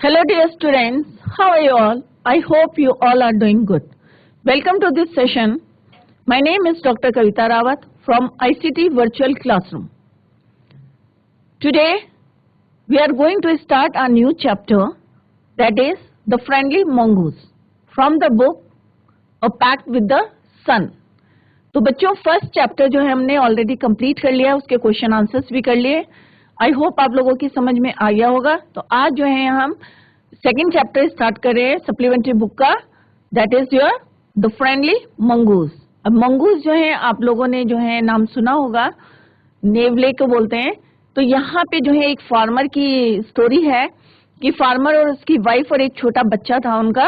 Hello dear students, how are you all? I hope you all are doing good. Welcome to this session. My name is Dr. Kavita Rawat from ICT Virtual Classroom. Today we are going to start a new chapter, that is The Friendly Mongoose from the book A Pact with the Sun. तो बच्चों first chapter जो है हमने already complete कर लिया, उसके question answers भी कर लिए. आई होप आप लोगों की समझ में आ गया होगा. तो आज जो है हम सेकंड चैप्टर स्टार्ट कर रहे हैं सप्लीमेंट्री बुक का, that is your the friendly mongoose. अब मंगूस जो है आप लोगों ने जो है नाम सुना होगा, नेवले को बोलते हैं. तो यहाँ पे जो है एक फार्मर की स्टोरी है कि फार्मर और उसकी वाइफ और एक छोटा बच्चा था उनका,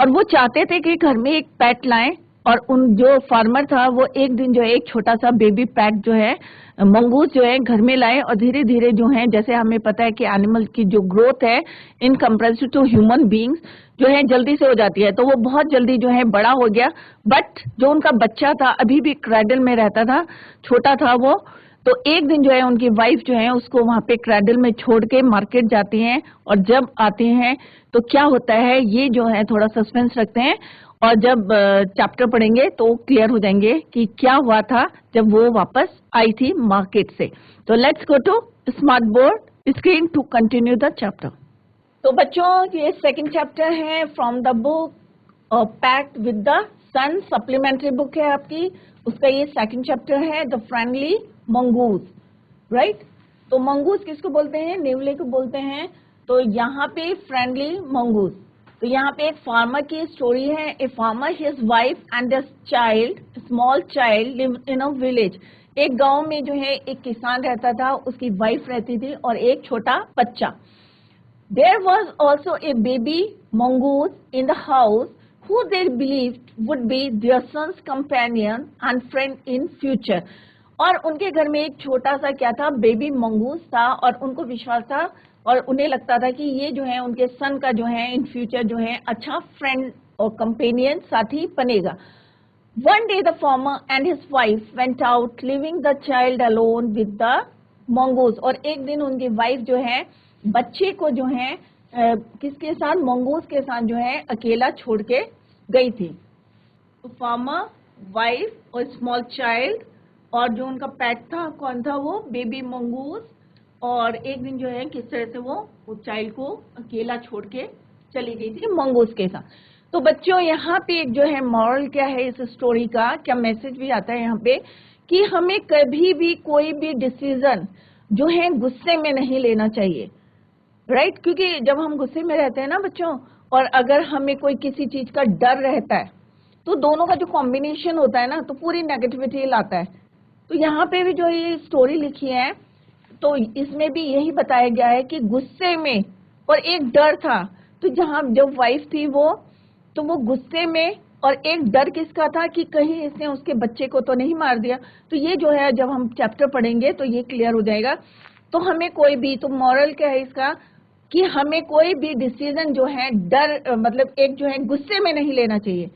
और वो चाहते थे कि घर में एक पेट लाएं. और उन जो फार्मर था वो एक दिन जो है एक छोटा सा बेबी पेट जो है मंगूस जो है घर में लाए. और धीरे धीरे जो है, जैसे हमें पता है कि एनिमल की जो ग्रोथ है in comparison to human beings जो है जल्दी से हो जाती है, तो वो बहुत जल्दी जो है बड़ा हो गया. बट जो उनका बच्चा था अभी भी क्रैडल में रहता था, छोटा था वो. तो एक दिन जो है उनकी वाइफ जो है उसको वहां पे क्रैडल में छोड़ के मार्केट जाती हैं, और जब आती हैं तो क्या होता है ये जो है थोड़ा सस्पेंस रखते हैं, और जब चैप्टर पढ़ेंगे तो क्लियर हो जाएंगे कि क्या हुआ था जब वो वापस आई थी मार्केट से. तो let's go to smart board screen to continue the chapter. तो बच्चों ये सेकंड चैप्टर है from the book pact with the sun, supplementary book है आपकी, उसका ये सेकंड चैप्टर है द फ्रेंडली मंगूस. राइट, तो मंगूस किसको बोलते हैं? नेवले को बोलते हैं. तो यहाँ पे फ्रेंडली मंगूस, तो यहाँ पे एक फार्मर की स्टोरी है. A farmer, his wife and the child, small child live in a village. एक गांव में जो है एक किसान रहता था, उसकी वाइफ रहती थी और एक छोटा बच्चा. There was also a baby mongoose in the house who they believed would be their son's companion and friend in future. और उनके घर में एक छोटा सा क्या था, बेबी मंगूस था, और उनको विश्वास था और उन्हें लगता था कि ये जो है उनके सन का जो है इन फ्यूचर जो है अच्छा फ्रेंड और कंपेनियन साथी बनेगा. One day the farmer and his wife went out, leaving the child alone with the mongoose. और एक दिन उनकी वाइफ जो है बच्चे को जो है किसके साथ, मंगूस के साथ जो है अकेला छोड़ के गई थी. तो फार्मर, वाइफ और स्मॉल चाइल्ड, और जो उनका पेट था कौन था, वो बेबी मंगूस. और एक दिन जो है किस तरह से वो चाइल्ड को अकेला छोड़ के चली गई थी मंगूस के साथ. तो बच्चों यहाँ पे जो है मॉरल क्या है इस स्टोरी का, क्या मैसेज भी आता है यहाँ पे कि हमें कभी भी कोई भी डिसीजन जो है गुस्से में नहीं लेना चाहिए. राइट, क्योंकि जब हम गुस्से में रहते हैं ना बच्चों, और अगर हमें कोई किसी चीज का डर रहता है तो दोनों का जो कॉम्बिनेशन होता है ना तो पूरी नेगेटिविटी लाता है. तो यहाँ पे भी जो ये स्टोरी लिखी है तो इसमें भी यही बताया गया है कि गुस्से में और एक डर था. तो जहाँ जब वाइफ थी वो, तो वो गुस्से में, और एक डर किसका था कि कहीं इसने उसके बच्चे को तो नहीं मार दिया. तो ये जो है जब हम चैप्टर पढ़ेंगे तो ये क्लियर हो जाएगा. तो हमें कोई भी, तो मॉरल क्या है इसका कि हमें कोई भी डिसीजन जो है डर मतलब एक जो है गुस्से में नहीं लेना चाहिए.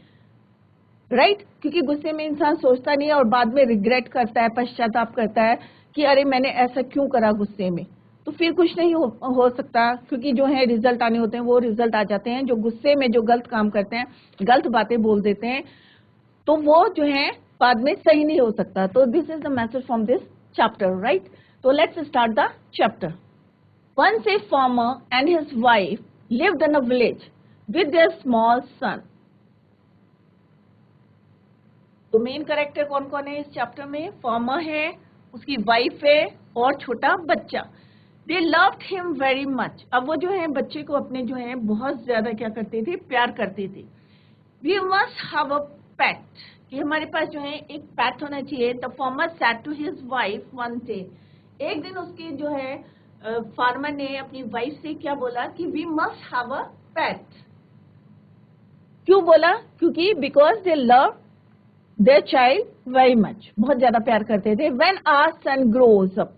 राइट, क्योंकि गुस्से में इंसान सोचता नहीं है और बाद में रिग्रेट करता है, पश्चाताप करता है कि अरे मैंने ऐसा क्यों करा गुस्से में. तो फिर कुछ नहीं हो सकता, क्योंकि जो है रिजल्ट आने होते हैं वो रिजल्ट आ जाते हैं. जो गुस्से में जो गलत काम करते हैं, गलत बातें बोल देते हैं, तो वो जो है बाद में सही नहीं हो सकता. तो this is the message from this chapter. Right, तो let's start the chapter. Once a farmer and his wife lived in a village with their small son. तो मेन कैरेक्टर कौन कौन है इस चैप्टर में? फार्मर है, उसकी वाइफ है और छोटा बच्चा. They loved him very much. अब वो जो है बच्चे को अपने जो है बहुत ज्यादा क्या करती थी, प्यार करती थी. We must have a pet. कि हमारे पास जो है एक पेट होना चाहिए. The farmer said to his wife one day. एक दिन उसकी जो है फार्मर ने अपनी वाइफ से क्या बोला कि we must have a pet. क्यों बोला? क्योंकि because they love their child very much, बहुत ज्यादा प्यार करते थे. When our son grows up,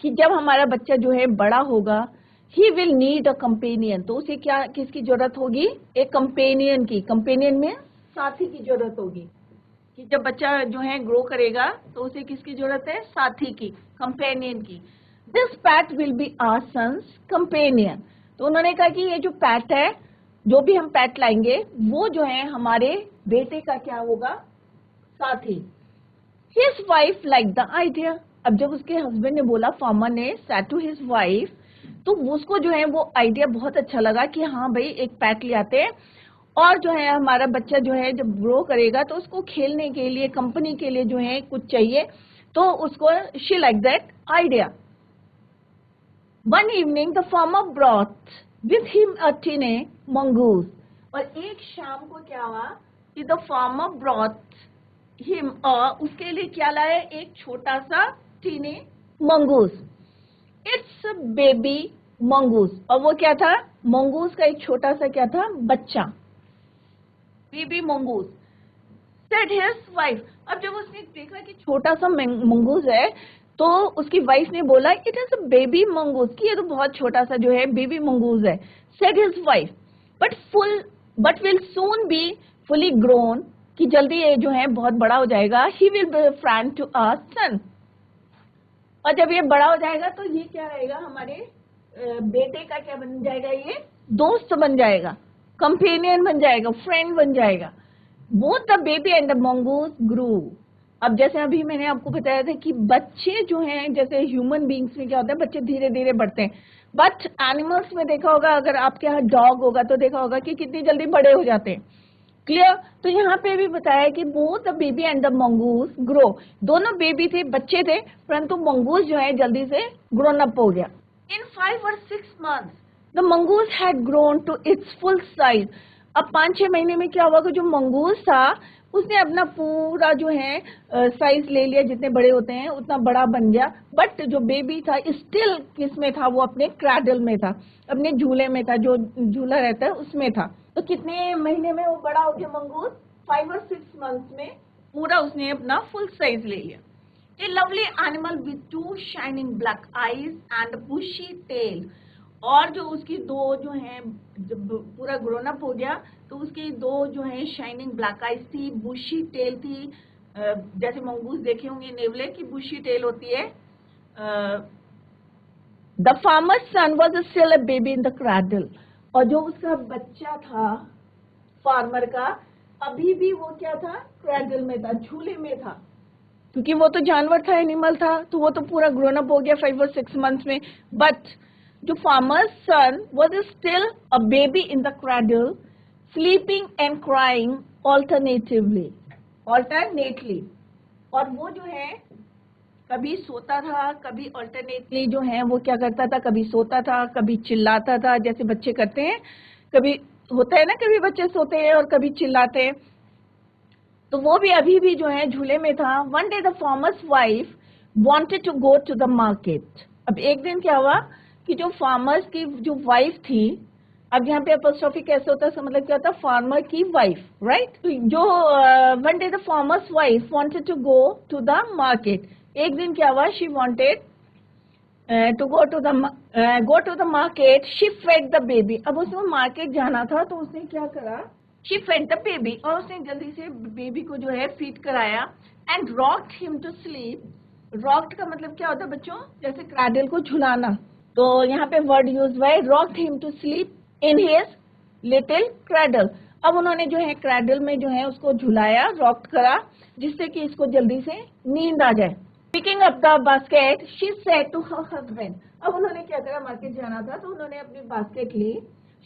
कि जब हमारा बच्चा जो है बड़ा होगा, he will need a companion. तो उसे क्या, किसकी जरूरत होगी? एक कंपेनियन की. कंपेनियन में साथी की जरूरत होगी. कि जब बच्चा जो है ग्रो करेगा तो उसे किसकी जरूरत है? साथी की, कंपेनियन की. This pet will be our son's companion. तो उन्होंने कहा कि ये जो पैट है, जो भी हम पैट लाएंगे वो जो है हमारे बेटे का क्या होगा, साथी। His wife like the idea. अब जब उसके हस्बैंड ने बोला, फार्मर ने सेड टू हिज वाइफ, तो उसको जो है वो आइडिया बहुत अच्छा लगा कि हाँ भाई एक पैट ले आते हैं, और जो है हमारा बच्चा जो है जब ग्रो करेगा तो उसको खेलने के लिए, कंपनी के लिए जो है कुछ चाहिए, तो उसको she like that idea. One evening the farmer brought with him a टीने मंगूस। और एक शाम को क्या हुआ कि द फार्मर ब्रॉट हिम उसके लिए क्या लाए, एक छोटा सा टीने मंगूस। It's baby mongoose. और वो क्या था, मंगूस का एक छोटा सा क्या था, बच्चा, baby mongoose. Said his wife. अब जब उसने देखा कि छोटा सा मंगूस है, तो उसकी वाइफ ने बोला it is a baby mongoose, कि ये तो बहुत छोटा सा जो है बेबी मंगूस है। Said his wife but will soon be fully grown, कि जल्दी ये जो है बहुत बड़ा हो जाएगा। He will be friend to our son. और जब ये बड़ा हो जाएगा तो ये क्या रहेगा, हमारे बेटे का क्या बन जाएगा, ये दोस्त बन जाएगा, कंपेनियन बन जाएगा, फ्रेंड बन जाएगा। Both the baby and the mongoose grew. अब जैसे अभी मैंने आपको बताया था कि बच्चे जो हैं, जैसे ह्यूमन बींग्स में क्या होता है, बच्चे धीरे धीरे बढ़ते हैं, बट एनिमल्स में देखा होगा, अगर आपके यहाँ डॉग होगा तो देखा होगा कि कितनी जल्दी बड़े हो जाते हैं। क्लियर। तो यहाँ पे भी बताया कि both the baby and the mongoose grow. दोनों बेबी थे, बच्चे थे, परंतु मंगूस जो है जल्दी से ग्रोन अप हो गया। In 5 or 6 months the mongoose had grown to its full size. अब 5-6 महीने में क्या हुआ कि जो मंगूस था उसने अपना पूरा जो है साइज ले लिया, जितने बड़े होते हैं उतना बड़ा बन गया। बट जो बेबी था स्टिल किस में था, वो अपने क्रैडल में था, अपने झूले में था, जो झूला रहता है उसमें था। तो कितने महीने में वो बड़ा हो गया मंगूस, 5 or 6 months में पूरा उसने अपना फुल साइज ले लिया। A lovely animal with 2 shining black eyes and a bushy tail। और जो उसकी दो जो है, जब पूरा ग्रोन अप हो गया तो उसकी दो जो है शाइनिंग ब्लैक आइज थी, बुशी टेल थी। जैसे मंगूस देखे होंगे नेवले की बुशी टेल होती है। The farmer's son was still a baby in the cradle. और जो उसका बच्चा था फार्मर का, अभी भी वो क्या था, क्रैडल में था, झूले में था, क्योंकि वो तो जानवर था, एनिमल था, तो वो तो पूरा ग्रोन अप हो गया 5 or 6 months में। बट जो farmer's son was still a baby in the cradle, sleeping and crying alternately. और वो जो है कभी सोता था, कभी ऑल्टरनेटली जो है वो क्या करता था, कभी सोता था, कभी चिल्लाता था, जैसे बच्चे करते हैं। कभी होता है ना, कभी बच्चे सोते हैं और कभी चिल्लाते हैं, तो वो भी अभी भी जो है झूले में था। One day the farmer's wife wanted to go to the market. अब एक दिन क्या हुआ कि जो फार्मर्स की जो वाइफ थी, अब यहाँ पे अपोस्ट्रोफी कैसे होता है, इसका मतलब क्या होता है, फार्मर की वाइफ, राइट। तो जो one day the farmer's wife wanted to go to the market. एक दिन क्या हुआ, she wanted to go to the market. She fed the baby. अब उसको मार्केट जाना था, तो उसने क्या करा, शी फेड द बेबी, और उसने जल्दी से बेबी को जो है फीड कराया। And rocked him to sleep. Rocked का मतलब क्या होता है बच्चों, जैसे क्रैडल को झुलाना, तो यहाँ पे वर्ड यूज हुआ है rocked him to sleep in his little cradle. अब उन्होंने जो है क्रैडल में जो है उसको झुलाया, रॉक्ड करा, जिससे कि इसको जल्दी से नींद आ जाए। Picking up the basket she said to her husband. अब उन्होंने क्या करा, मार्केट जाना था तो उन्होंने अपनी बास्केट ली।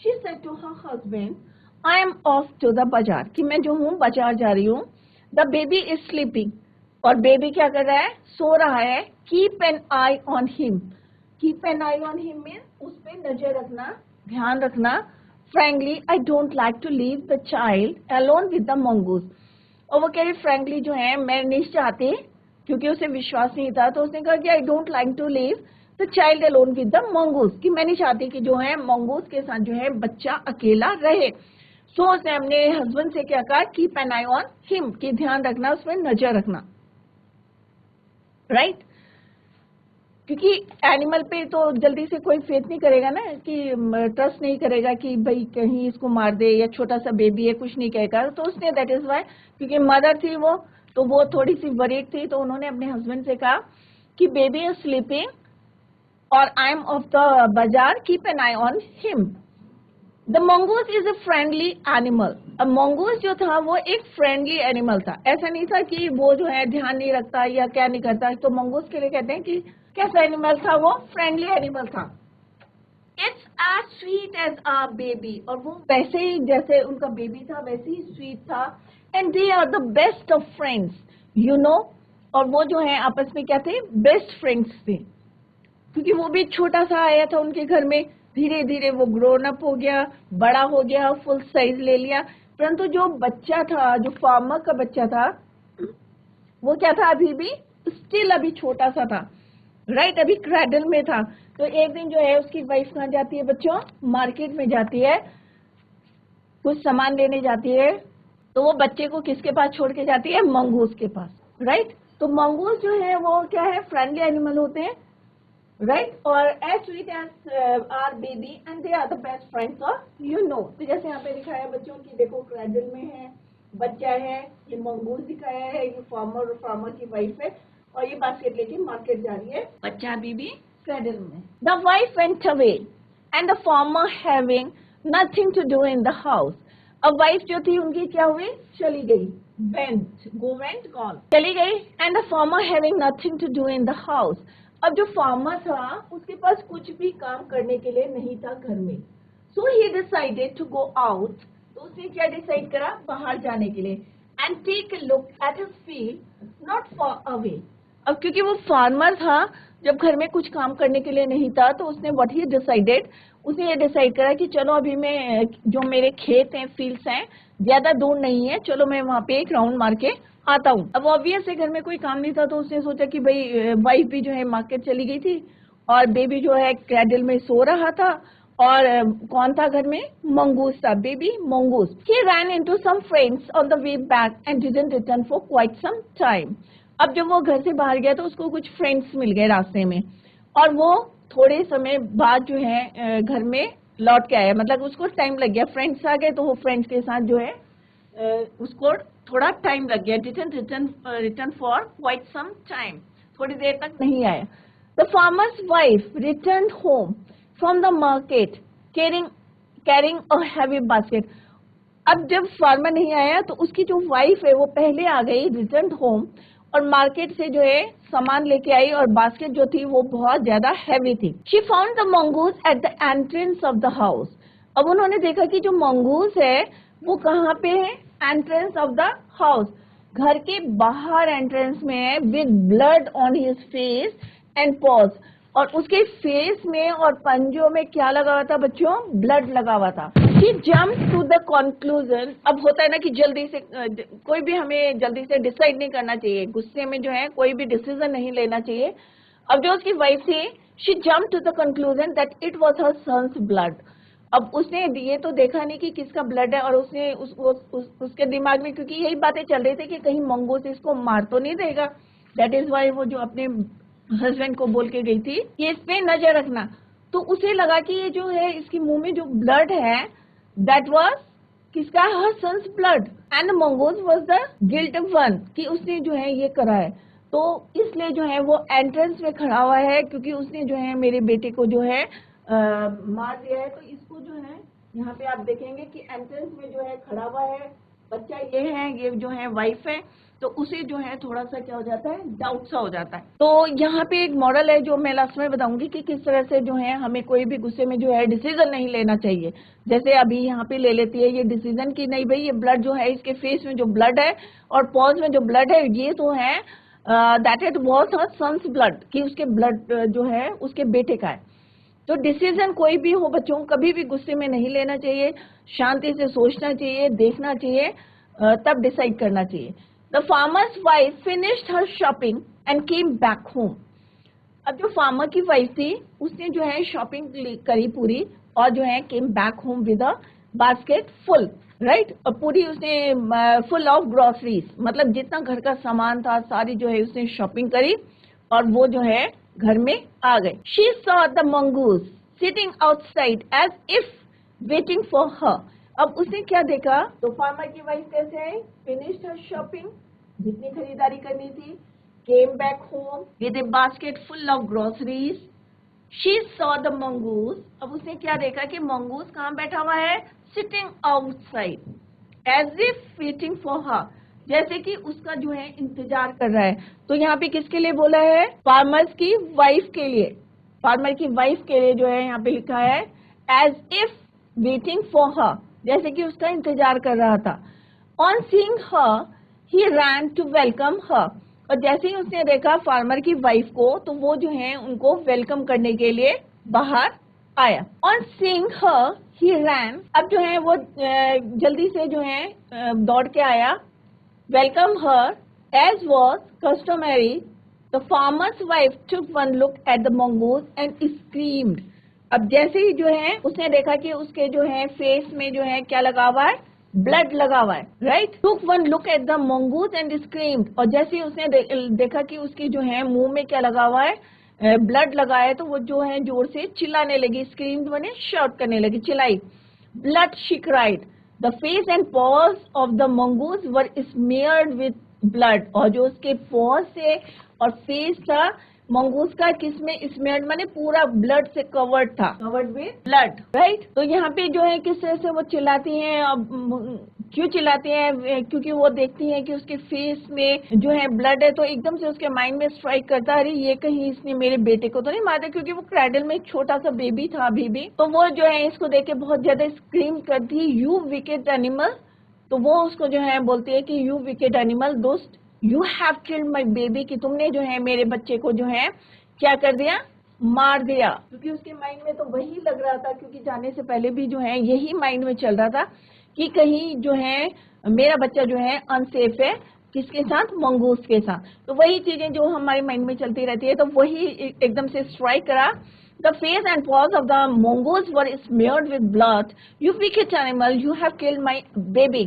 She said to her husband I am off to the bazaar, कि मैं जो हूँ बाजार जा रही हूँ। The baby is sleeping. और बेबी क्या कर रहा है, सो रहा है। Keep an eye on him. Keep an eye on him mean उस पर नजर रखना, ध्यान रखना। Frankly I don't like to leave the child alone with the mongoose. और वो कह रही फ्रेंकली जो है मैं नहीं चाहती, क्योंकि उसे विश्वास नहीं था, तो उसने कहा कि I don't like to leave the child alone with the mongoose, कि मैं नहीं चाहती कि जो है मंगूस के साथ जो है बच्चा अकेला रहे। सो उसने अपने हस्बैंड से क्या कहा, keep an eye on him, कि ध्यान रखना, उसमें नजर रखना, राइट। क्योंकि एनिमल पे तो जल्दी से कोई फेथ नहीं करेगा ना, कि ट्रस्ट नहीं करेगा कि भाई कहीं इसको मार दे, या छोटा सा बेबी है कुछ नहीं कहेगा। तो उसने दैट इज वाई, क्योंकि मदर थी वो, तो वो थोड़ी सी वरीड थी, तो उन्होंने अपने हस्बैंड से कहा कि baby is sleeping or I am of the bazaar, keep an eye on him. The mongoose is a friendly animal. अब mongoose जो था वो एक friendly animal था. ऐसा नहीं था कि वो जो है ध्यान नहीं रखता या क्या नहीं करता. तो mongoose के लिए कहते हैं कि कैसा animal था वो? Friendly animal था. It's as sweet as a baby. और वो वैसे ही जैसे उनका बेबी था वैसे ही स्वीट था. And they are the best of friends. You know. और वो जो है आपस में क्या थे? बेस्ट फ्रेंड्स थे. क्योंकि वो भी छोटा सा आया था उनके घर में. धीरे धीरे वो ग्रोन अप हो गया, बड़ा हो गया, फुल साइज ले लिया. परंतु जो बच्चा था, जो फार्मर का बच्चा था, वो क्या था? अभी भी स्टिल अभी छोटा सा था. राइट, अभी क्रैडल में था. तो एक दिन जो है उसकी वाइफ कहाँ जाती है बच्चों? मार्केट में जाती है, कुछ सामान लेने जाती है. तो वो बच्चे को किसके पास छोड़ के जाती है? मंगूस के पास. राइट. तो मंगूस जो है वो क्या है? फ्रेंडली एनिमल होते हैं. राइट. और as sweet as are baby and they are the best friends of you know. तो जैसे यहाँ पे दिखाया है बच्चों की, देखो क्रैडल में है, बच्चा है, ये मंगूस दिखाया है, ये फार्मर की वाइफ है, और ये बास्केट लेके मार्केट जा रही है, बच्चा अभी भी क्रैडल में. The wife went away and the farmer having nothing to do in the house. अब वाइफ जो थी उनकी क्या हुई? चली गई. वेंट गॉन, चली गई. And the farmer having nothing to do in the house. अब जो फार्मर था उसके पास कुछ भी काम करने के लिए नहीं था घर में. So he decided to go out. तो उसने क्या डिसाइड करा? बाहर जाने के लिए. And take a look at his field not far away. अब क्योंकि वो फार्मर था, जब घर में कुछ काम करने के लिए नहीं था, तो उसने व्हाट ही डिसाइडेड, उसने ये डिसाइड करा कि चलो अभी मैं जो मेरे खेत हैं, फील्ड्स हैं, ज्यादा दूर नहीं है, चलो मैं वहां पे एक राउंड मार के आता हूँ. अब ऑब्वियस है घर में कोई काम नहीं था, तो उसने सोचा कि भाई वाइफ भी जो है मार्केट चली गई थी और बेबी जो है क्रैडल में सो रहा था. और कौन था घर में? मंगूस था, baby mongoose. He ran into some friends on the way back and didn't return for quite some time. अब जब वो घर से बाहर गया तो उसको कुछ फ्रेंड्स मिल गए रास्ते में, और वो थोड़े समय बाद जो है घर में लौट के आया. मतलब उसको टाइम लग गया, फ्रेंड्स आ गए तो वो फ्रेंड्स के साथ जो है उसको थोड़ा टाइम लग गया. Return for quite some time, थोड़ी देर तक नहीं आया. The farmer's wife return home from the market carrying a heavy basket. अब जब फार्मर नहीं आया तो उसकी जो वाइफ है वो पहले आ गई, रिटर्न होम, और मार्केट से जो है सामान लेके आई, और बास्केट जो थी वो बहुत ज्यादा हैवी थी. She found the mongoose at the entrance of the house. अब उन्होंने देखा कि जो मंगूस है वो कहाँ पे है? एंट्रेंस ऑफ द हाउस, घर के बाहर एंट्रेंस में है, with blood on his face and pause. और उसके फेस में और पंजों में क्या लगा हुआ था बच्चों? ब्लड लगा हुआ था. He jumped to the conclusion. अब होता है ना कि जल्दी से कोई भी हमें जल्दी से डिसाइड नहीं करना चाहिए, गुस्से में जो है कोई भी डिसीजन नहीं लेना चाहिए. अब जो उसकी वाइफ थी, she jumped to the conclusion that it was her son's blood. अब उसने ये तो देखा नहीं कि किसका ब्लड है, और उसने उसके दिमाग में क्योंकि यही बातें चल रही थी कि कहीं मंगूस इसको मार तो नहीं देगा. दैट इज वाई वो जो अपने हस्बैंड को बोल के गई थी कि इस पे नजर रखना. तो उसे लगा कि ये जो है इसके मुंह में जो ब्लड है, दैट वाज किसका? Her son's blood. And mongoose was the guilt one, कि उसने जो है ये करा है. तो इसलिए जो है वो एंट्रेंस में खड़ा हुआ है, क्योंकि उसने जो है मेरे बेटे को जो है मार दिया है. तो इसको जो है यहाँ पे आप देखेंगे कि एंट्रेंस में जो है खड़ा हुआ है बच्चा, ये है, ये जो है वाइफ है. तो उसे जो है थोड़ा सा क्या हो जाता है? डाउट सा हो जाता है. तो यहाँ पे एक मॉडल है जो मैं लास्ट में बताऊंगी कि किस तरह से जो है हमें कोई भी गुस्से में जो है डिसीजन नहीं लेना चाहिए. जैसे अभी यहाँ पे ले लेती है ये डिसीजन कि नहीं भाई, ये ब्लड जो है, इसके फेस में जो ब्लड है और पॉज में जो ब्लड है, ये तो है that it was her son's blood, कि उसके ब्लड जो है उसके बेटे का है. तो डिसीजन कोई भी हो बच्चों, कभी भी गुस्से में नहीं लेना चाहिए, शांति से सोचना चाहिए, देखना चाहिए, तब डिसाइड करना चाहिए. The farmer's wife finished her shopping and came back home. अब जो फार्मर की वाइफ थी उसने जो है शॉपिंग करी पूरी, और जो है came back home with a basket full. Right. और पूरी उसने फुल ऑफ ग्रोसरीज, मतलब जितना घर का सामान था सारी जो है उसने शॉपिंग करी, और वो जो है घर में आ गए. She saw the mongoose sitting outside as if waiting for her. अब उसने क्या देखा? तो फार्मर की वाइफ कैसे है? फिनिश्ड हर शॉपिंग, जितनी खरीदारी करनी थी, came back home with A basket full of groceries, she saw the mongoose, अब उसने क्या देखा कि मंगूस कहाँ बैठा हुआ है, sitting outside as if waiting for her, जैसे कि उसका जो है इंतजार कर रहा है। तो यहाँ पे किसके लिए बोला है, फार्मर्स की वाइफ के लिए, फार्मर की वाइफ के लिए जो है यहाँ पे लिखा है as if waiting for her, जैसे कि उसका इंतजार कर रहा था। On seeing her he ran to welcome her, और जैसे ही उसने देखा फार्मर की वाइफ को तो वो जो है उनको वेलकम करने के लिए बाहर आया। ऑन सीइंग हर ही रैन, अब जो है वो जल्दी से जो है दौड़ के आया। Welcome her as was customary, the farmer's wife took one look at the mongoose and screamed, अब जैसे ही जो है उसने देखा कि उसके जो है फेस में जो है क्या लगा हुआ है, ब्लड लगा हुआ है, right. Took one look at the mongoose and screamed, और जैसे ही उसने देखा कि उसकी जो है मुंह में क्या लगा हुआ है, ब्लड लगा है, तो वो जो है जोर से चिल्लाने लगी, स्क्रीम्ड माने शाउट करने लगी, चिल्लाई। Blood she cried, the face and paws of the mongoose were smeared with blood, और जो उसके पॉज से और फेस था मंगूस का किसमें स्मेयर्ड माने पूरा ब्लड से कवर्ड था, कवर्ड विद ब्लड, राइट। तो यहाँ पे जो है किस तरह से वो चिल्लाती हैं, अब क्यों चिल्लाती हैं, क्योंकि वो देखती हैं कि उसके फेस में जो है ब्लड है, तो एकदम से उसके माइंड में स्ट्राइक करता है, अरे ये कहीं इसने मेरे बेटे को तो नहीं मारा, क्योंकि वो क्रैडल में एक छोटा सा बेबी था अभी भी। तो वो जो है इसको देख के बहुत ज्यादा स्क्रीम करती है, यू विकेट एनिमल, तो वो उसको जो है बोलती है कि यू विकेट एनिमल, दोस्त you have killed my baby, कि तुमने जो है मेरे बच्चे को जो है क्या कर दिया, मार दिया। क्योंकि उसके माइंड में तो वही लग रहा था, क्योंकि जाने से पहले भी जो है यही माइंड में चल रहा था कि कहीं जो है मेरा बच्चा जो है अनसेफ है, किसके साथ, मंगूस के साथ। तो वही चीजें जो हमारे माइंड में चलती रहती है, तो वही एकदम से स्ट्राइक करा। The face and paws of the mongoose were smeared with blood. You wicked animal, you have killed my baby.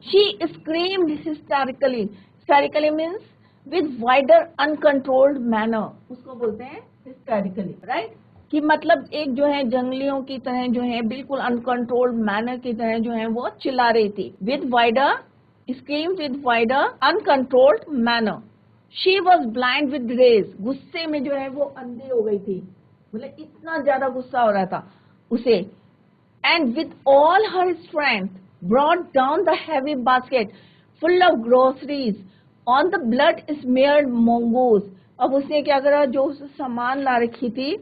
She screamed hysterically. Hysterically means with wider uncontrolled manner. उसको बोलते हैं hysterically, right? कि मतलब एक जो है जंगलियों की तरह जो है बिल्कुल अनकंट्रोल्ड मैनर की तरह जो है वो चिल्ला रही थी। With wider, screamed with wider uncontrolled manner. She was blind with rage. गुस्से में जो है वो अंधी हो गई थी, मतलब इतना ज्यादा गुस्सा हो रहा था उसे। And with all her strength brought down the heavy basket full of groceries on the blood smeared mongoose, अब उसने क्या करा, जो सामान ला रखी थी,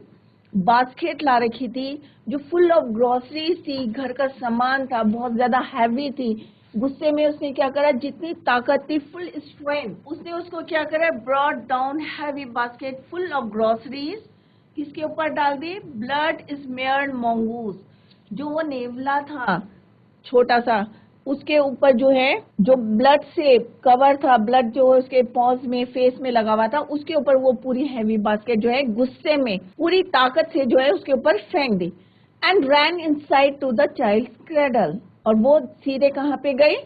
बास्केट ला रखी थी जो फुल ऑफ ग्रोसरीज थी, घर का सामान था, बहुत ज्यादा हैवी थी। गुस्से में उसने क्या करा, जितनी ताकत थी, फुल स्ट्रेंथ, उसने उसको क्या करा, brought down heavy basket full of groceries, किसके ऊपर डाल दी, ब्लड स्मेयर्ड मंगूस, जो वो नेवला था छोटा सा, उसके ऊपर जो है जो ब्लड से कवर था, ब्लड जो उसके पॉज में फेस में लगा हुआ था, उसके ऊपर वो पूरी हैवी बास्केट जो है गुस्से में पूरी ताकत से जो है उसके ऊपर फेंक दी। And ran inside to the child cradle, और वो सीधे कहाँ पे गई,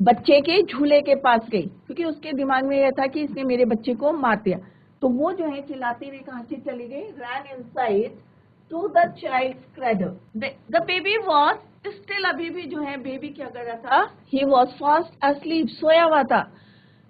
बच्चे के झूले के पास गई, क्योंकि उसके दिमाग में यह था कि इसने मेरे बच्चे को मार दिया। तो वो जो है चिल्लाती हुई कहाँ से चली गई, ran inside to the child's cradle. The baby was still, अभी भी जो है बेबी क्या कर रहा था, ही वाज फास्ट asleep, सोया हुआ था।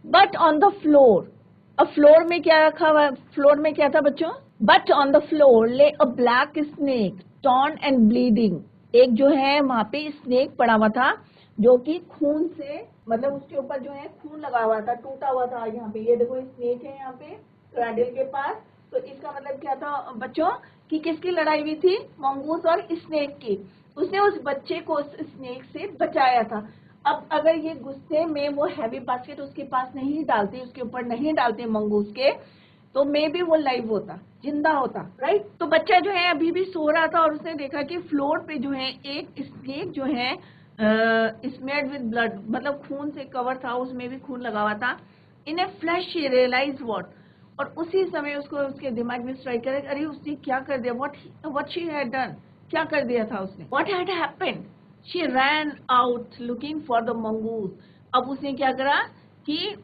बट ऑन द फ्लोर, अब फ्लोर में क्या रखा हुआ, फ्लोर में क्या था बच्चों, बट ऑन द फ्लोर ले अ black snake torn and bleeding, एक जो है वहां पे स्नेक पड़ा हुआ था जो कि खून से, मतलब उसके ऊपर जो है खून लगा हुआ था, टूटा हुआ था। यहाँ पे ये देखो स्नेक है यहाँ पे क्रैडल के पास। तो इसका मतलब क्या था बच्चों, कि किसकी लड़ाई हुई थी, मंगूस और स्नेक की। उसने उस बच्चे को उस स्नेक से बचाया था। अब अगर ये गुस्से में वो हैवी बास्केट उसके पास नहीं डालते, उसके ऊपर नहीं डालते मंगूस के, तो मे भी वो लाइव होता, जिंदा होता, राइट। तो बच्चा जो है अभी भी सो रहा था और उसने देखा कि फ्लोर पे जो है एक स्नेक जो है स्मेयर्ड विद ब्लड, मतलब खून से कवर था, उसमें भी खून लगा हुआ था। इन ए फ्लैश शी रियलाइज व्हाट, और उसी समय उसको उसके दिमाग में स्ट्राइक करे, अरे उसने क्या कर दिया, व्हाट शी हैड डन, क्या कर दिया था उसने, what had happened. She ran out looking for the mongoose, अब उसने क्या करा कि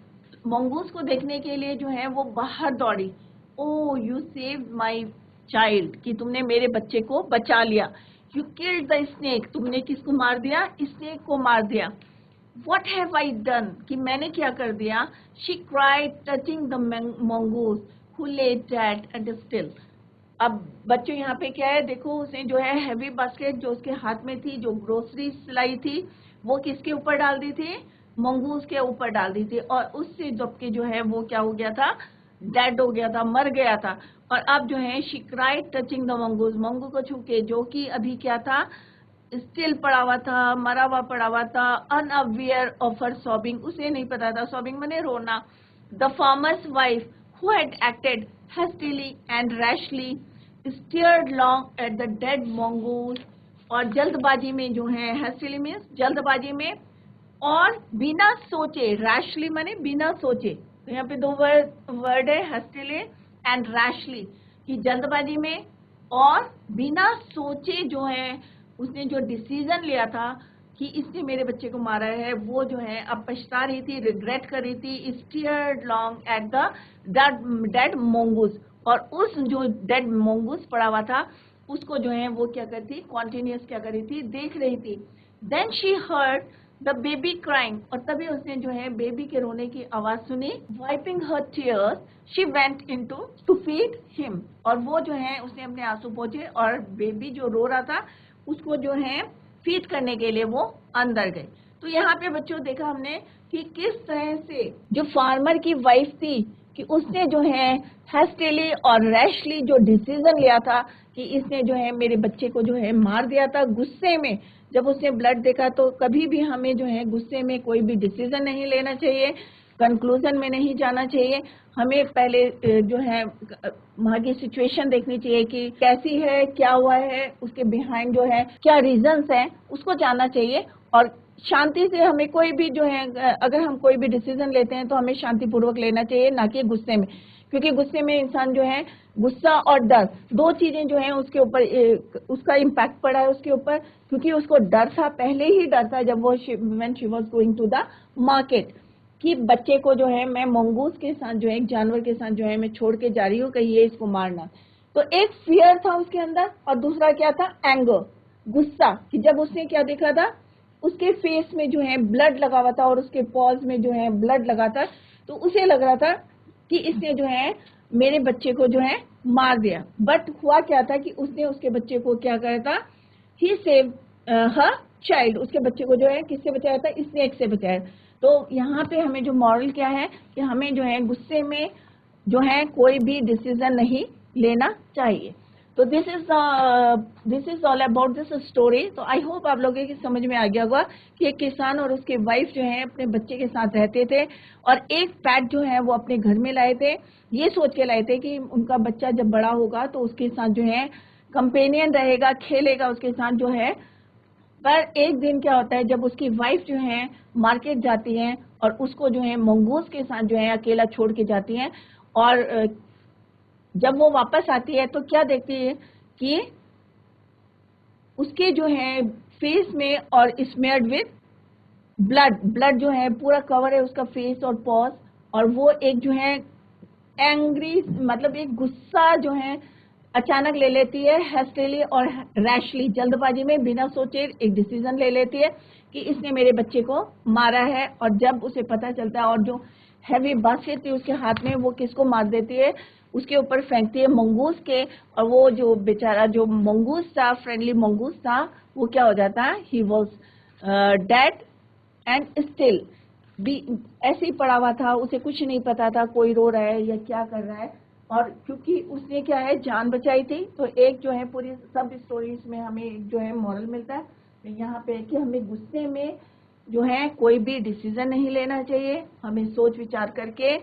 मंगूस को देखने के लिए जो है वो बाहर दौड़ी। ओ यू सेव माई चाइल्ड, कि तुमने मेरे बच्चे को बचा लिया। यू किल्ड द स्नेक, तुमने किसको मार दिया, स्नेक को मार दिया। What have I done, कि मैंने क्या कर दिया। She cried touching the mongoose who lay dead and still, अब बच्चों यहाँ पे क्या है, देखो उसने जो है हैवी बास्केट जो उसके हाथ में थी, जो ग्रोसरी लाई थी, वो किसके ऊपर डाल दी थी, मंगूस के ऊपर डाल दी थी, और उससे जबकि जो है वो क्या हो गया था, डेड हो गया था, मर गया था। और अब जो है she cried touching the mongoose, Mangu को छू के, जो कि अभी क्या था, स्टिल पड़ा हुआ था, मरा हुआ पड़ा हुआ था, अनअवेयर ऑफ हर सॉबिंग, उसे नहीं पता था, सॉबिंग माने रोना। The farmer's wife who had acted hastily and rashly stared long at the dead mongoose, और जल्दबाजी में जो है, hastily मीन्स जल्दबाजी में, और बिना सोचे, रैशली माने बिना सोचे, तो यहाँ पे दो वर्ड है, hastily and rashly, कि जल्दबाजी में और बिना सोचे जो है उसने जो डिसीजन लिया था कि इसने मेरे बच्चे को मारा है, वो जो है अब पछता रही थी, रिग्रेट कर रही थी, steered long at the dead मोंगूस, और उस जो डेड मोंगूस पड़ा हुआ था उसको जो है वो क्या करती थी, कॉन्टिन्यूस क्या कर रही थी, देख रही थी। Then she heard the baby crying, और तभी उसने जो है बेबी के रोने की आवाज सुनी। Wiping her tears she went into two feed him, और वो जो है उसने अपने आंसू पोंछे और बेबी जो रो रहा था उसको जो है फीड करने के लिए वो अंदर गए। तो यहाँ पे बच्चों देखा हमने कि किस तरह से जो फार्मर की वाइफ थी कि उसने जो है हेस्टेली और रैशली जो डिसीजन लिया था कि इसने जो है मेरे बच्चे को जो है मार दिया था गुस्से में। जब उसने ब्लड देखा, तो कभी भी हमें जो है गुस्से में कोई भी डिसीजन नहीं लेना चाहिए, कंक्लूजन में नहीं जाना चाहिए। हमें पहले जो है वहाँ की सिचुएशन देखनी चाहिए कि कैसी है, क्या हुआ है, उसके बिहाइंड जो है क्या रीजंस हैं, उसको जानना चाहिए। और शांति से हमें कोई भी जो है, अगर हम कोई भी डिसीजन लेते हैं तो हमें शांतिपूर्वक लेना चाहिए, ना कि गुस्से में, क्योंकि गुस्से में इंसान जो है, गुस्सा और डर दो चीजें जो है उसके ऊपर उसका इम्पैक्ट पड़ा है उसके ऊपर, क्योंकि उसको डर था, पहले ही डर था जब वो when she was going to the market, कि बच्चे को जो है मैं मंगूस के साथ जो है, एक जानवर के साथ जो है मैं छोड़ के जा रही हूँ, कहीं ये इसको मारना। तो एक फियर था उसके अंदर, और दूसरा क्या था, एंगर, गुस्सा, कि जब उसने क्या देखा था, उसके फेस में जो है ब्लड लगा हुआ था और उसके पॉज में जो है ब्लड लगा था, तो उसे लग रहा था कि इसने जो है मेरे बच्चे को जो है मार दिया। बट हुआ क्या था कि उसने उसके बच्चे को क्या करा था, ही सेव हर चाइल्ड, उसके बच्चे को जो है किससे बचाया था, स्नेक से बचाया। तो यहाँ पे हमें जो मॉरल क्या है कि हमें जो है गुस्से में जो है कोई भी डिसीजन नहीं लेना चाहिए। तो this is all about this story. तो आई होप आप लोगों की समझ में आ गया होगा कि एक किसान और उसके वाइफ जो है अपने बच्चे के साथ रहते थे, और एक पैट जो है वो अपने घर में लाए थे, ये सोच के लाए थे कि उनका बच्चा जब बड़ा होगा तो उसके साथ जो है कंपेनियन रहेगा, खेलेगा उसके साथ जो है। पर एक दिन क्या होता है, जब उसकी वाइफ जो है मार्केट जाती है और उसको जो है मंगूस के साथ जो है अकेला छोड़ के जाती है, और जब वो वापस आती है तो क्या देखती है कि उसके जो है फेस में और स्मेयर्ड विद ब्लड, ब्लड जो है पूरा कवर है उसका फेस और पॉज, और वो एक जो है एंग्री, मतलब एक गुस्सा जो है अचानक ले लेती है, हेस्टेली और रैशली, जल्दबाजी में बिना सोचे एक डिसीजन ले लेती है कि इसने मेरे बच्चे को मारा है। और जब उसे पता चलता है, और जो हैवी बास्केट थी उसके हाथ में, वो किसको मार देती है, उसके ऊपर फेंकती है, मंगूस के। और वो जो बेचारा जो मंगूस था, फ्रेंडली मंगूस था, वो क्या हो जाता है, he was dead and still भी ऐसे ही पड़ा हुआ था, उसे कुछ नहीं पता था कोई रो रहा है या क्या कर रहा है। और क्योंकि उसने क्या है जान बचाई थी, तो एक जो है पूरी सब स्टोरीज में हमें जो है मॉरल मिलता है यहाँ पे कि हमें गुस्से में जो है कोई भी डिसीजन नहीं लेना चाहिए, हमें सोच विचार करके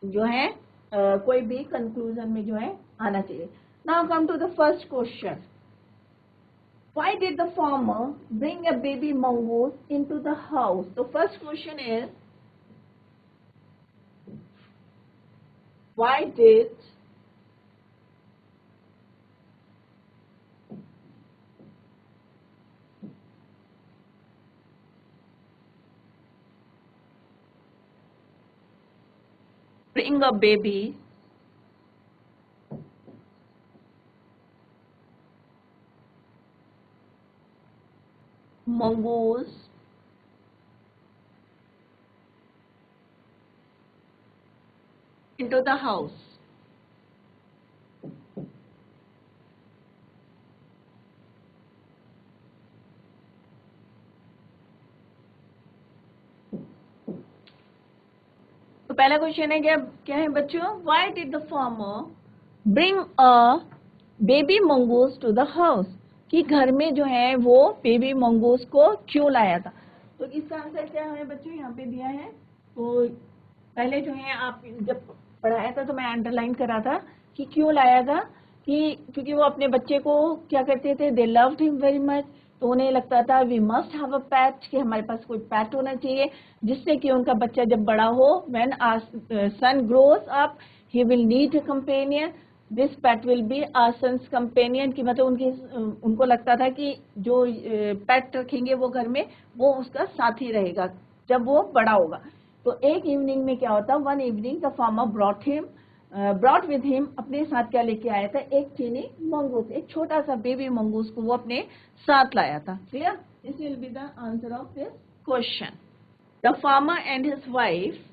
जो है कोई भी कंक्लूजन में जो है आना चाहिए। Now come to the first question, why did the farmer bring a baby mongoose into the house? The first question is, why did bring a baby mongoose into the house? पहला question है, क्या क्या है बच्चों, why did the farmer bring a baby mongoose to the house, कि घर में जो है वो बेबी मंगूस को क्यों लाया था। तो इसका आंसर क्या है बच्चों, यहाँ पे दिया है। तो पहले जो है आप जब पढ़ाया था तो मैं अंडरलाइन करा था कि क्यों लाया था, कि क्योंकि वो अपने बच्चे को क्या करते थे, they loved him very much, तो उन्हें लगता था वी मस्ट हैव अ पेट, कि हमारे पास कोई पेट होना चाहिए जिससे कि उनका बच्चा जब बड़ा हो, when our son grows up he will need a companion, this pet will be our son's companion, की मतलब उनको लगता था कि जो पेट रखेंगे वो घर में वो उसका साथी रहेगा जब वो बड़ा होगा। तो एक इवनिंग में क्या होता, one evening the farmer brought with him, अपने साथ क्या लेके आया था, एक चीनी मंगूस, एक छोटा सा बेबी मंगूस को वो अपने साथ लाया था। Clear, this will be the answer of this question. The farmer and his wife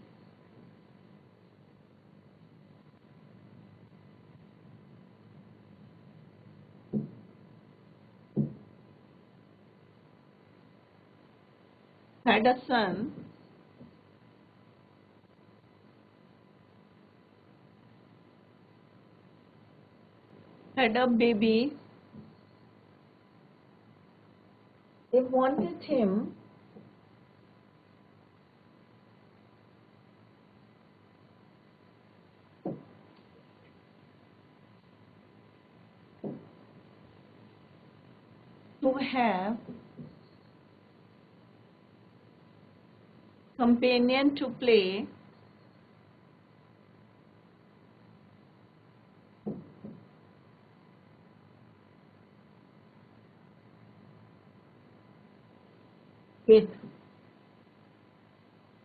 had a son had a baby, they wanted him to have companion to play with।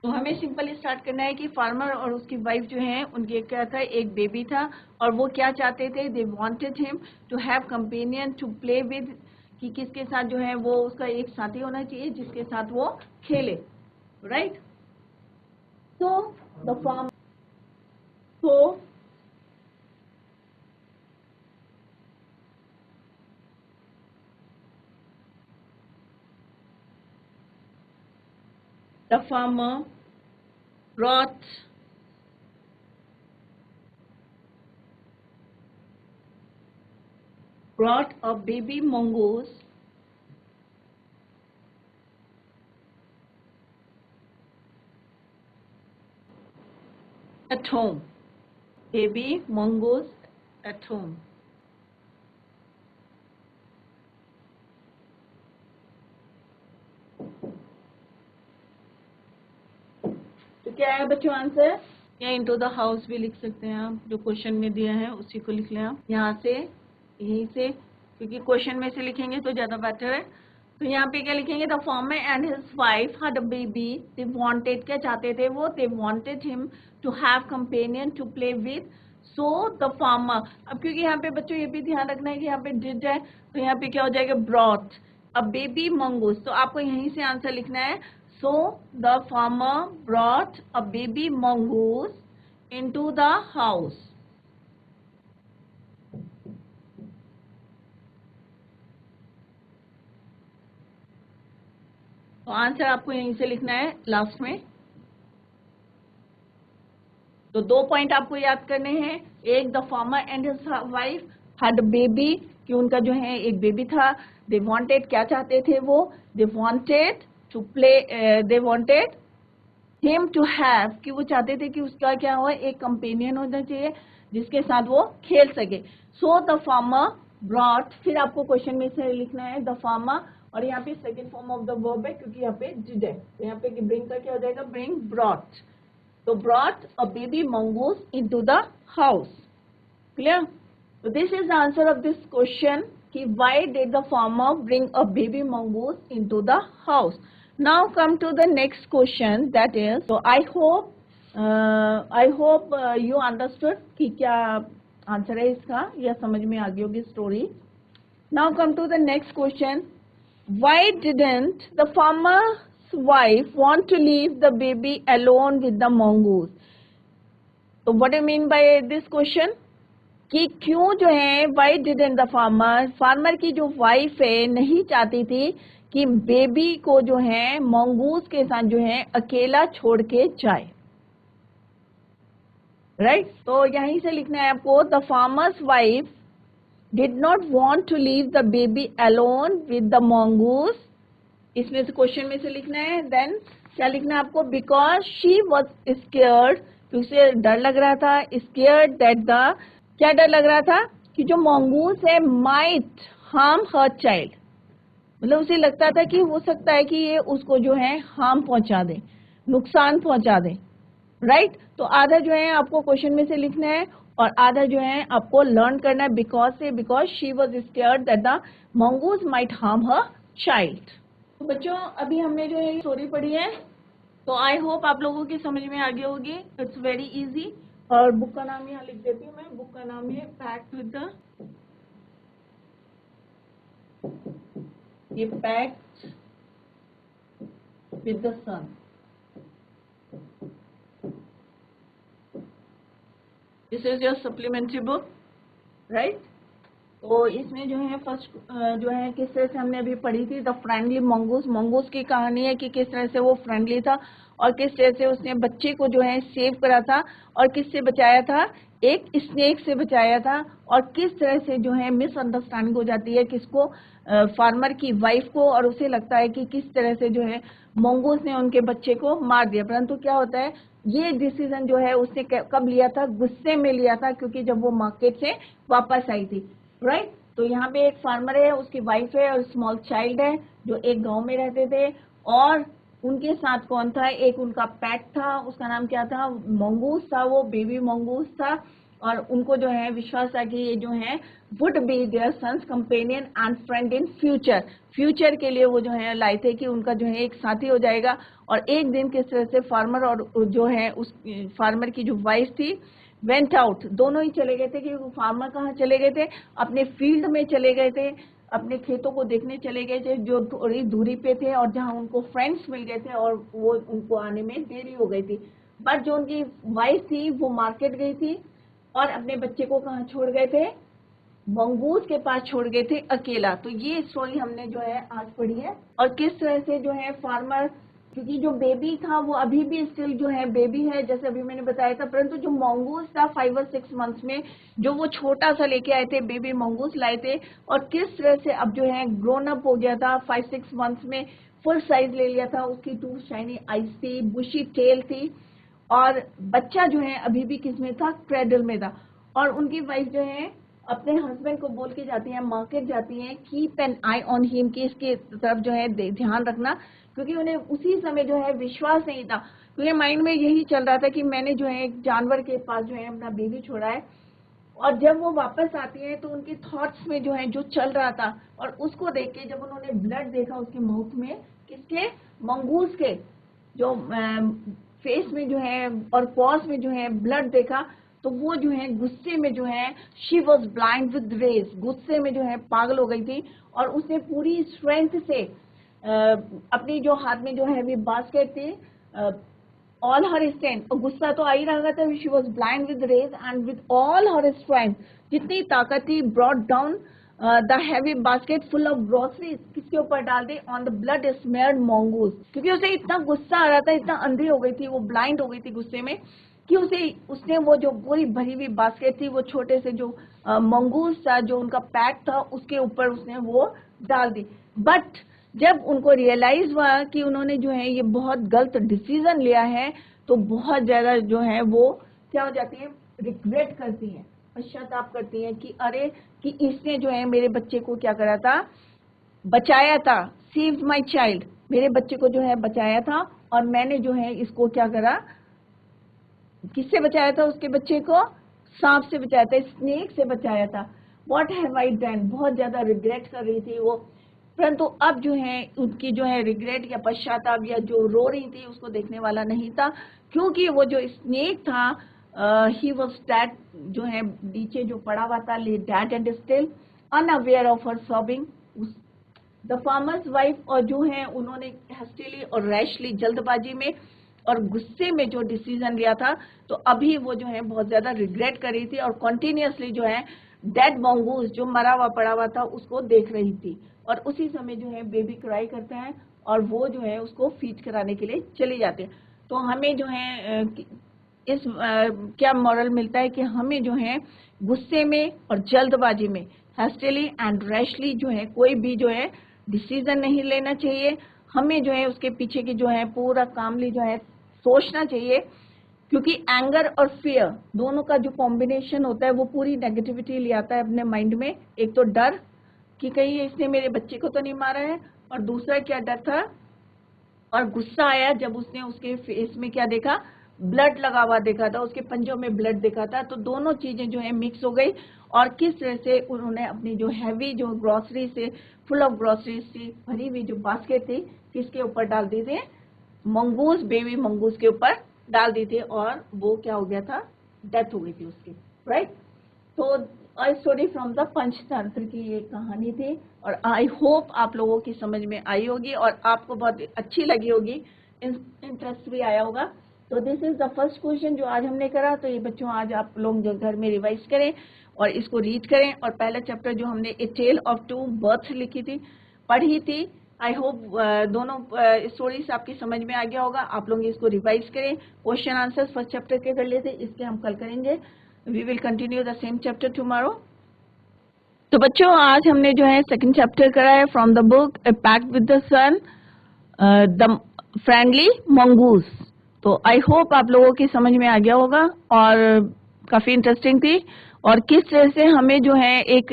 तो हमें simple start करना है कि farmer और उसकी wife जो है उनके क्या था, एक बेबी था, और वो क्या चाहते थे, they wanted him to have companion to play with, कि किसके साथ जो है वो उसका एक साथी होना चाहिए जिसके साथ वो खेले, राइट। तो द फार्म तो the farmer brought a baby mongoose at home, baby mongoose at home। तो क्या है बच्चों आंसर, या इनटू द हाउस भी लिख सकते हैं आप, जो क्वेश्चन में दिया है उसी को लिख लें आप यहाँ से, यहीं से, क्योंकि क्वेश्चन में से लिखेंगे तो ज्यादा बेटर है। तो यहाँ पे क्या लिखेंगे, the farmer and his wife had a baby, they wanted, क्या चाहते थे वो, they wanted him to have companion to play with, so the farmer. अब क्योंकि यहाँ पे बच्चों ये भी ध्यान रखना है कि यहाँ पे डिड है, तो यहाँ पे क्या हो जाएगा, ब्रॉट अ बेबी मंगूस, तो आपको यहीं से आंसर लिखना है। So the farmer brought a baby mongoose into the house। तो आंसर आपको यहीं से लिखना है लास्ट में। तो 2 पॉइंट आपको याद करने हैं, एक the farmer and his wife had baby, कि उनका जो है एक बेबी था, दे वांटेड, क्या चाहते थे वो, they wanted to play, they wanted him to have, कि वो चाहते थे कि उसका क्या हो, एक कंपेनियन होना चाहिए जिसके साथ वो खेल सके। सो द फार्मर ब्रॉट, फिर आपको क्वेश्चन में से लिखना है द फार्मर, और यहाँ पे second form of the verb है क्योंकि यहाँ पे डिड है, तो यहाँ पे ब्रिंग का क्या हो जाएगा, ब्रिंग ब्रॉट। तो brought a baby mongoose into the house. Clear, तो this is the answer of this question कि why did the farmer bring a baby mongoose into the house. Now come to the next question, that is, so I hope you understood कि क्या answer है इसका, या समझ में आ गई होगी story. Now come to the next question, why didn't the farmer's wife want to leave the baby alone with the mongoose? तो what do you mean by this question? कि क्यों जो है, वाई डिडंट द फार्मर की जो wife है नहीं चाहती थी कि बेबी को जो है मंगूस के साथ जो है अकेला छोड़ के जाए। राइट। तो यहीं से लिखना है आपको, the farmer's wife did not want to leave the baby alone with the mongoose. इसमें से क्वेश्चन में से लिखना है। देन क्या लिखना है आपको, बिकॉज शी वॉज स्केयर्ड, क्योंकि उसे डर लग रहा था, स्केयर्ड दैट द, क्या डर लग रहा था कि जो मंगूस है माइट हार्म हर चाइल्ड, मतलब उसे लगता था कि हो सकता है कि ये उसको जो है हार्म पहुंचा दे, नुकसान पहुंचा दे। राइट। तो आधा जो है आपको क्वेश्चन में से लिखना है और आधा जो है आपको लर्न करना है बिकॉज से, because she was scared that the mongoose might harm her child. तो बच्चों अभी हमने जो है स्टोरी पढ़ी है, तो आई होप आप लोगों की समझ में आ गई होगी। It's very easy. और बुक का नाम यहाँ लिख देती हूँ मैं। बुक का नाम है पैक्ड विद द, ये packed with the sun. This is your supplementary book, right. तो इसमें जो है फर्स्ट जो है किस तरह से हमने अभी पढ़ी थी, द फ्रेंडली मंगूस। मंगूस की कहानी है कि किस तरह से वो फ्रेंडली था और किस तरह से उसने बच्चे को जो है सेव करा था और किससे बचाया था, एक स्नेक से बचाया था। और किस तरह से जो है मिसअंडरस्टैंडिंग हो जाती है किसको, फार्मर की वाइफ को, और उसे लगता है कि किस तरह से जो है मंगूस ने उनके बच्चे को मार दिया। परंतु क्या होता है, ये डिसीजन जो है उसने कब लिया था, गुस्से में लिया था, क्योंकि जब वो मार्केट से वापस आई थी। राइट। तो यहाँ पे एक फार्मर है, उसकी वाइफ है और स्मॉल चाइल्ड है जो एक गांव में रहते थे। और उनके साथ कौन था, एक उनका पेट था, उसका नाम क्या था, मंगूस था, वो बेबी मंगूस था। और उनको जो है विश्वास था कि ये जो है would be their son's companion and friend in future. Future के लिए वो जो है लाए थे कि उनका जो है एक साथी हो जाएगा। और एक दिन किस तरह से फार्मर और जो है उस फार्मर की जो वाइफ थी वेंट आउट, दोनों ही चले गए थे। कि फार्मर कहाँ चले गए थे, अपने फील्ड में चले गए थे, अपने खेतों को देखने चले गए थे जो थोड़ी दूरी पे थे, और जहाँ उनको फ्रेंड्स मिल गए थे और वो उनको आने में देरी हो गई थी। बट जो उनकी वाइफ थी वो मार्केट गई थी और अपने बच्चे को कहाँ छोड़ गए थे, मंगूस के पास छोड़ गए थे अकेला। तो ये स्टोरी हमने जो है आज पढ़ी है। और किस तरह से जो है फार्मर, क्योंकि जो बेबी था वो अभी भी स्टिल जो है बेबी है जैसे अभी मैंने बताया था, परंतु जो मंगूस था 5 और 6 मंथ्स में जो वो छोटा सा लेके आए थे, बेबी मंगूस लाए थे, और किस तरह से अब जो है ग्रोन अप हो गया था 5-6 मंथ्स में, फुल साइज ले लिया था। उसकी 2 शाइनी आईज थी, बुशी टेल थी, और बच्चा जो है अभी भी किसमें था, क्रेडल में था। और उनकी वाइफ जो है अपने हस्बैंड को बोल के जाती है, मार्केट जाती है, keep an eye on him, कि इसके तरफ जो है ध्यान रखना, क्योंकि उन्हें उसी समय जो है विश्वास नहीं था, क्योंकि माइंड में यही चल रहा था कि मैंने जो है एक जानवर के पास जो है अपना बेबी छोड़ा है। और जब वो वापस आती है तो उनके थॉट्स में जो है जो चल रहा था, और उसको देख के जब उन्होंने ब्लड देखा उसके माउथ में, किसके, मंगूस के, जो फेस में जो है और पॉज में जो है ब्लड देखा, तो वो जो है गुस्से में जो है, she was blind with rage, गुस्से में जो है पागल हो गई थी। और उसने पूरी स्ट्रेंथ से अपनी जो हाथ में जो है बास्केट थी, ऑल हर स्ट्रेंथ, और गुस्सा तो आ ही रहा था, she was blind with rage and with all her strength, जितनी ताकत थी, brought down the heavy basket full of groceries, किसके ऊपर डाल दी, on the blood smeared mongoose. क्योंकि उसे इतना गुस्सा आ रहा था, इतना अंधी हो गई थी, वो ब्लाइंड हो गई थी गुस्से में, कि उसने वो जो पूरी भरी हुई बास्केट थी वो छोटे से जो मंगूस था, जो उनका पैक था, उसके ऊपर उसने वो डाल दी। बट जब उनको रियलाइज हुआ कि उन्होंने जो है ये बहुत गलत डिसीजन लिया है, तो बहुत ज्यादा जो है वो क्या हो जाती है, रिग्रेट करती है, पश्चाताप करती है कि अरे, कि इसने जो है मेरे बच्चे को क्या करा था, बचाया था, सेव्ड माय चाइल्ड, मेरे बच्चे को जो है बचाया था, और मैंने जो है इसको क्या करा, किससे बचाया था उसके बच्चे को, सांप से बचाया था, स्नेक से बचाया था। व्हाट हैव आई डन, बहुत ज्यादा रिग्रेट कर रही थी वो। परंतु अब जो है उनकी जो है रिग्रेट या पश्चाताप या जो रो रही थी उसको देखने वाला नहीं था, क्योंकि वो जो स्नेक था, ही वाज डेड, जो है नीचे जो पड़ा हुआ था, ले dead and still unaware of her sobbing. The farmer's wife, और जो है उन्होंने हेस्टिली और रैशली, जल्दबाजी में और गुस्से में जो डिसीजन लिया था, तो अभी वो जो है बहुत ज्यादा रिग्रेट कर रही थी, और कॉन्टिन्यूसली जो है डेड मंगूस जो मरा हुआ पड़ा हुआ था उसको देख रही थी। और उसी समय जो है बेबी क्राई करता है और वो जो है उसको फीड कराने के लिए चले जाते हैं। तो हमें जो है इस क्या मॉरल मिलता है कि हमें जो है गुस्से में और जल्दबाजी में हैस्टिली एंड रैशली जो है कोई भी जो है डिसीजन नहीं लेना चाहिए। हमें जो है उसके पीछे की जो है पूरा कामली जो है सोचना चाहिए, क्योंकि एंगर और फियर दोनों का जो कॉम्बिनेशन होता है वो पूरी नेगेटिविटी ले आता है अपने माइंड में। एक तो डर कि कहीं इसने मेरे बच्चे को तो नहीं मारा है, और दूसरा क्या डर था, और गुस्सा आया जब उसने उसके फेस में क्या देखा, ब्लड लगा हुआ देखा था, उसके पंजों में ब्लड देखा था। तो दोनों चीजें जो है मिक्स हो गई, और किस तरह से उन्होंने अपनी जो हैवी जो ग्रोसरी से फुल ऑफ ग्रोसरी से भरी हुई जो बास्केट थी किसके ऊपर डाल दी थी, मंगूस, बेबी मंगूस के ऊपर डाल दी थी, और वो क्या हो गया था, डेथ हो गई थी उसकी, राइट। तो a story from the Panchatantra की ये कहानी थी, और आई होप आप लोगों की समझ में आई होगी और आपको बहुत अच्छी लगी होगी, इंटरेस्ट भी आया होगा। तो this is the first question जो आज हमने करा। तो ये बच्चों आज आप लोग जो घर में रिवाइज करें और इसको रीड करें, और पहला चैप्टर जो हमने ए टेल ऑफ टू बर्थ लिखी थी, पढ़ी थी, आई होप दोनों स्टोरीज आपकी समझ में आ गया होगा। आप लोग इसको रिवाइज करें, क्वेश्चन आंसर्स फर्स्ट चैप्टर के कर लेते, इसके हम कल करेंगे। We will continue the same chapter tomorrow. तो बच्चों आज हमने जो है सेकंड चैप्टर करा है from the book a pact with the sun, the friendly mongoose. तो आई होप आप लोगों की समझ में आ गया होगा और काफी इंटरेस्टिंग थी। और किस तरह से हमें जो है एक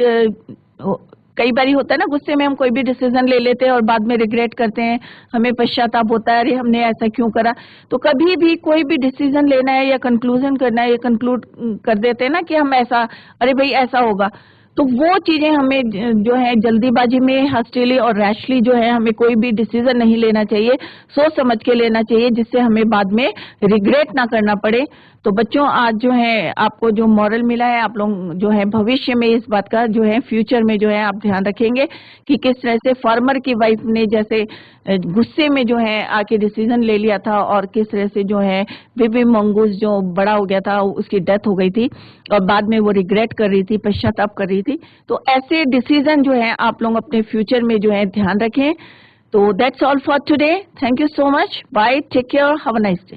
कई बार होता है ना, गुस्से में हम कोई भी डिसीजन ले लेते हैं और बाद में रिग्रेट करते हैं, हमें पश्चाताप होता है, अरे हमने ऐसा क्यों करा। तो कभी भी कोई भी डिसीजन लेना है या कंक्लूजन करना है, या कंक्लूड कर देते हैं ना कि हम ऐसा, अरे भाई ऐसा होगा, तो वो चीजें हमें जो है जल्दीबाजी में हस्टिली और रैशली जो है हमें कोई भी डिसीजन नहीं लेना चाहिए, सोच समझ के लेना चाहिए, जिससे हमें बाद में रिग्रेट ना करना पड़े। तो बच्चों आज जो है आपको जो मॉरल मिला है, आप लोग जो है भविष्य में इस बात का जो है फ्यूचर में जो है आप ध्यान रखेंगे कि किस तरह से फार्मर की वाइफ ने जैसे गुस्से में जो है आके डिसीजन ले लिया था, और किस तरह से जो है बेबी मंगूस जो बड़ा हो गया था उसकी डेथ हो गई थी, और बाद में वो रिग्रेट कर रही थी, पश्चाताप कर रही थी। तो ऐसे डिसीजन जो है आप लोग अपने फ्यूचर में जो है ध्यान रखें। तो that's all for today, thank you so much, bye, take care, have a nice day.